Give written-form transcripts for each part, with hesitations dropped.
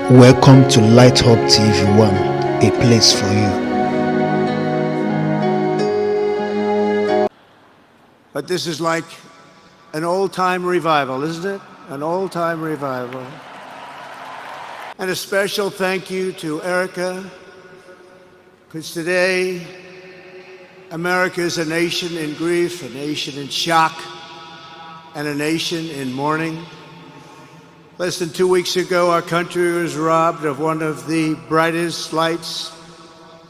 Welcome to Light Up TV 1, a place for you. But this is like an old-time revival, isn't it? An old-time revival. And a special thank you to Erica, because today America is a nation in grief, a nation in shock, and a nation in mourning. Less than 2 weeks ago, our country was robbed of one of the brightest lights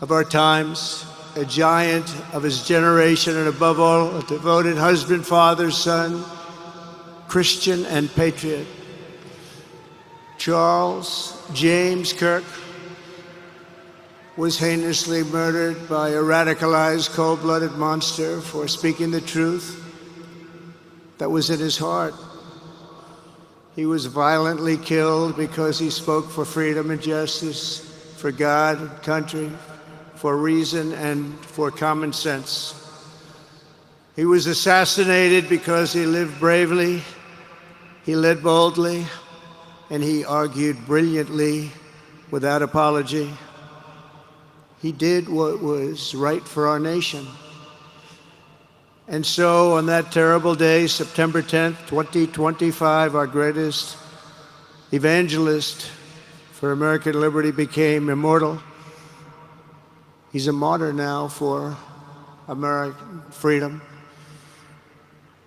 of our times, a giant of his generation, and above all, a devoted husband, father, son, Christian, and patriot. Charles James Kirk was heinously murdered by a radicalized, cold-blooded monster for speaking the truth that was in his heart. He was violently killed because he spoke for freedom and justice, for God, country, for reason, and for common sense. He was assassinated because he lived bravely, he led boldly, and he argued brilliantly without apology. He did what was right for our nation. And so on that terrible day, September 10th, 2025, our greatest evangelist for American liberty became immortal. He's a martyr now for American freedom.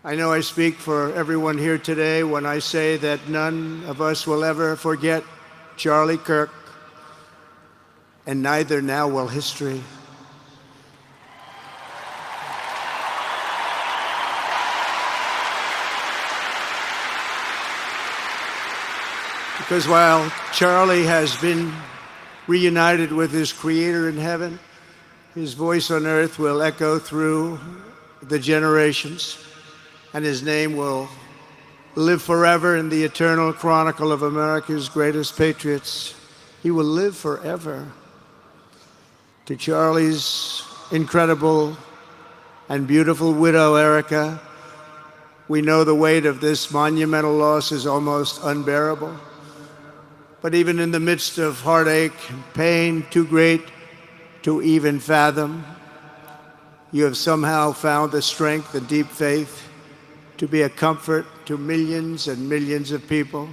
I know I speak for everyone here today when I say that none of us will ever forget Charlie Kirk, and neither now will history. Because while Charlie has been reunited with his Creator in heaven, his voice on earth will echo through the generations, and his name will live forever in the eternal chronicle of America's greatest patriots. He will live forever. To Charlie's incredible and beautiful widow, Erica, we know the weight of this monumental loss is almost unbearable. But even in the midst of heartache and pain too great to even fathom, you have somehow found the strength and deep faith to be a comfort to millions and millions of people.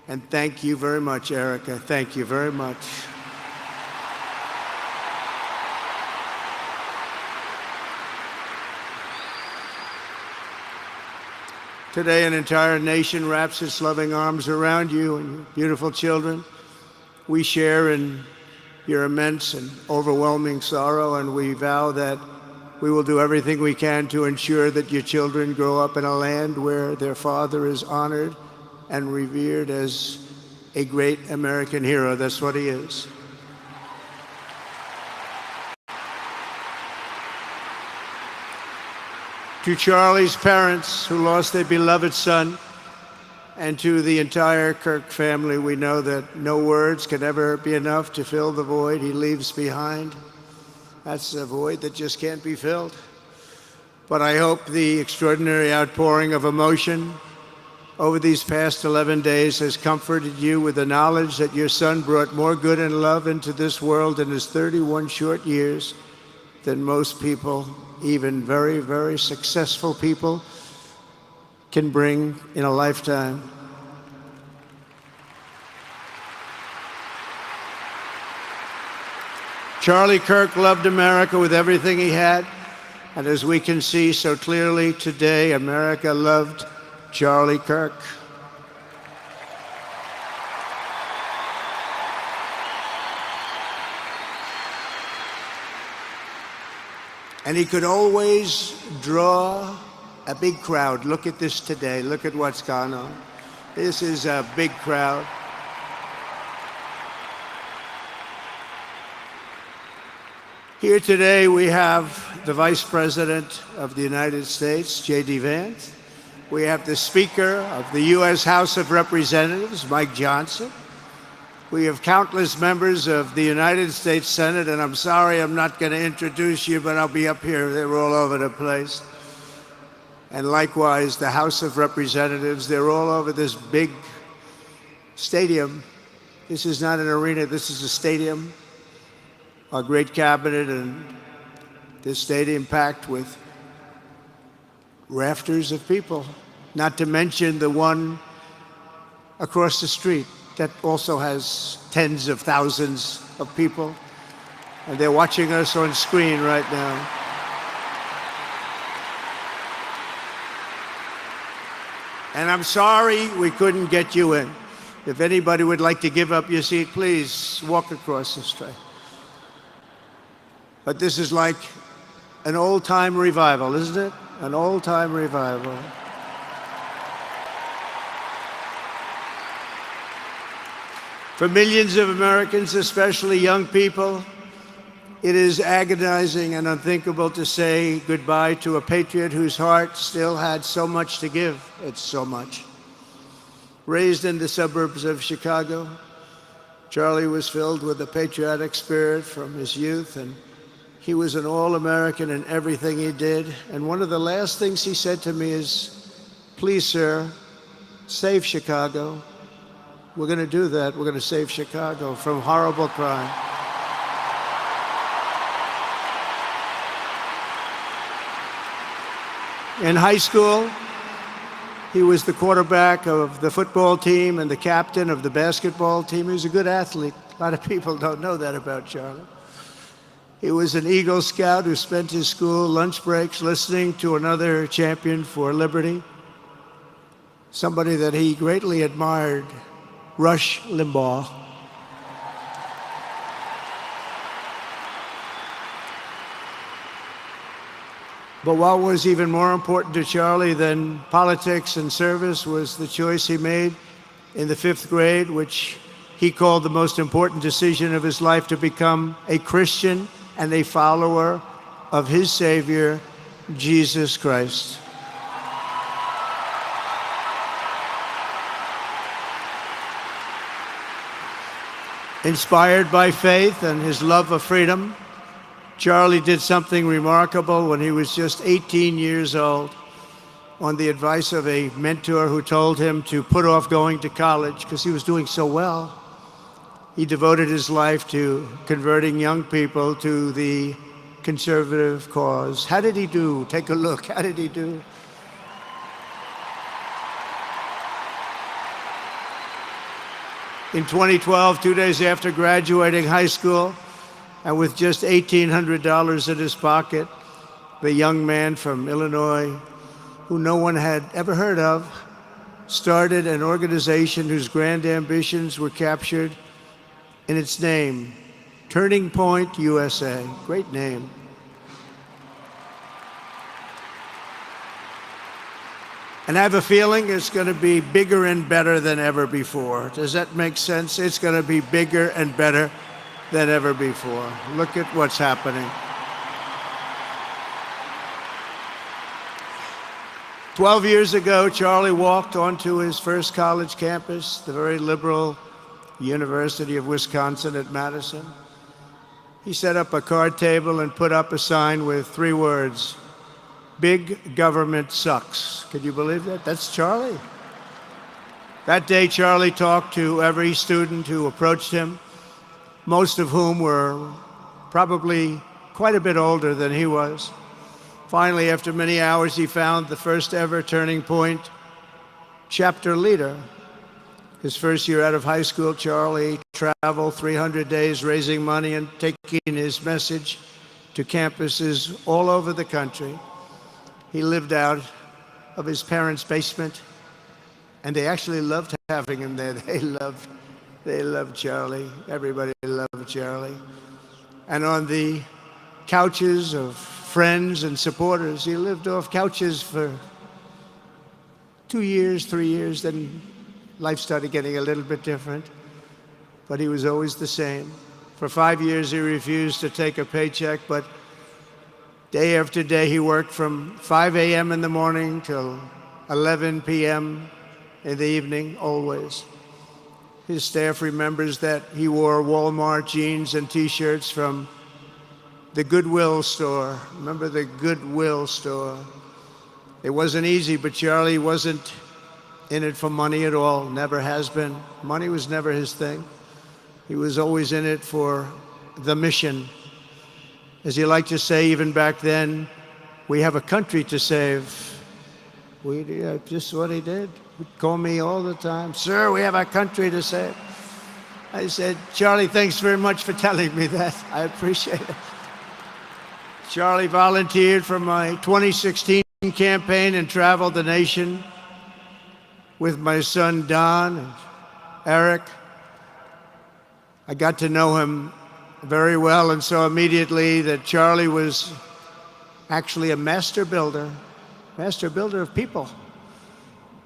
And thank you very much, Erica. Thank you very much. Today, an entire nation wraps its loving arms around you and your beautiful children. We share in your immense and overwhelming sorrow, and we vow that we will do everything we can to ensure that your children grow up in a land where their father is honored and revered as a great American hero. That's what he is. To Charlie's parents who lost their beloved son, and to the entire Kirk family, we know that no words can ever be enough to fill the void he leaves behind. That's a void that just can't be filled. But I hope the extraordinary outpouring of emotion over these past 11 days has comforted you with the knowledge that your son brought more good and love into this world in his 31 short years than most people, even very, very successful people, can bring in a lifetime. Charlie Kirk loved America with everything he had, and as we can see so clearly today, America loved Charlie Kirk. And he could always draw a big crowd. Look at this today. Look at what's gone on. This is a big crowd. Here today we have the Vice President of the United States, J.D. Vance. We have the Speaker of the U.S. House of Representatives, Mike Johnson. We have countless members of the United States Senate, and I'm sorry I'm not going to introduce you, but I'll be up here. They're all over the place. And likewise, the House of Representatives, they're all over this big stadium This is not an arena, this is a stadium. Our great cabinet and this stadium packed with rafters of people, not to mention the one across the street that also has tens of thousands of people, and they're watching us on screen right now. And I'm sorry we couldn't get you in. If anybody would like to give up your seat, please walk across the street. But this is like an old-time revival, isn't it? An old-time revival. For millions of Americans, especially young people, it is agonizing and unthinkable to say goodbye to a patriot whose heart still had so much to give. It's so much. Raised in the suburbs of Chicago, Charlie was filled with a patriotic spirit from his youth, and he was an all-American in everything he did. And one of the last things he said to me is, "Please, sir, save Chicago." We're going to do that. We're going to save Chicago from horrible crime. In high school, he was the quarterback of the football team and the captain of the basketball team. He was a good athlete. A lot of people don't know that about Charlie. He was an Eagle Scout who spent his school lunch breaks listening to another champion for liberty, somebody that he greatly admired, Rush Limbaugh. But what was even more important to Charlie than politics and service was the choice he made in the 5th grade, which he called the most important decision of his life, to become a Christian and a follower of his Savior, Jesus Christ. Inspired by faith and his love of freedom, Charlie did something remarkable when he was just 18 years old. On the advice of a mentor who told him to put off going to college because he was doing so well, he devoted his life to converting young people to the conservative cause. How did he do? Take a look. How did he do? In 2012, 2 days after graduating high school, and with just $1,800 in his pocket, the young man from Illinois, who no one had ever heard of, started an organization whose grand ambitions were captured in its name, Turning Point USA. Great name. And I have a feeling it's going to be bigger and better than ever before. Does that make sense? It's going to be bigger and better than ever before. Look at what's happening. 12 years ago, Charlie walked onto his first college campus, the very liberal University of Wisconsin at Madison. He set up a card table and put up a sign with 3 words: "Big government sucks." Could you believe that? That's Charlie. That day, Charlie talked to every student who approached him, most of whom were probably quite a bit older than he was. Finally, after many hours, he found the first ever Turning Point chapter leader. His first year out of high school, Charlie traveled 300 days raising money and taking his message to campuses all over the country. He lived out of his parents' basement, and they actually loved having him there. They loved Charlie. Everybody loved Charlie. And on the couches of friends and supporters, he lived off couches for 2 years, 3 years, then life started getting a little bit different, but he was always the same. For 5 years, he refused to take a paycheck, but day after day, he worked from 5 a.m. in the morning till 11 p.m. in the evening, always. His staff remembers that he wore Walmart jeans and T-shirts from the Goodwill store. Remember the Goodwill store? It wasn't easy, but Charlie wasn't in it for money at all, never has been. Money was never his thing. He was always in it for the mission. As he liked to say even back then, we have a country to save. Just what he did. He'd call me all the time, sir, we have a country to save. I said, Charlie, thanks very much for telling me that. I appreciate it. Charlie volunteered for my 2016 campaign and traveled the nation with my son, Don and Eric. I got to know him very well and saw immediately that Charlie was actually a master builder of people.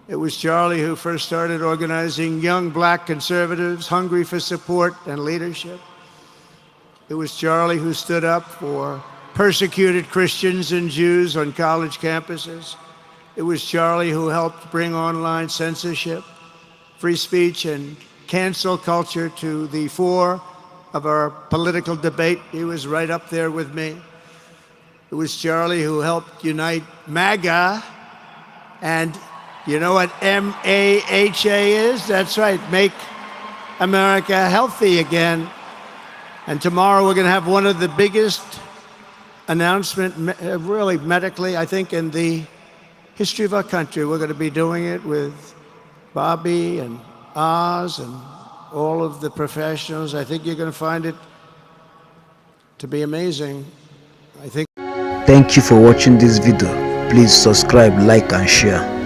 It was Charlie who first started organizing young black conservatives hungry for support and leadership. It was Charlie who stood up for persecuted Christians and Jews on college campuses. It was Charlie who helped bring online censorship, free speech, and cancel culture to the fore of our political debate. He was right up there with me. It was Charlie who helped unite MAGA, and you know what MAHA is? That's right, Make America Healthy Again. And tomorrow we're going to have one of the biggest announcements, really medically, I think, in the history of our country. We're going to be doing it with Bobby and Oz and all of the professionals. I think you're going to find it to be amazing. I think. Thank you for watching this video. Please subscribe, like and share.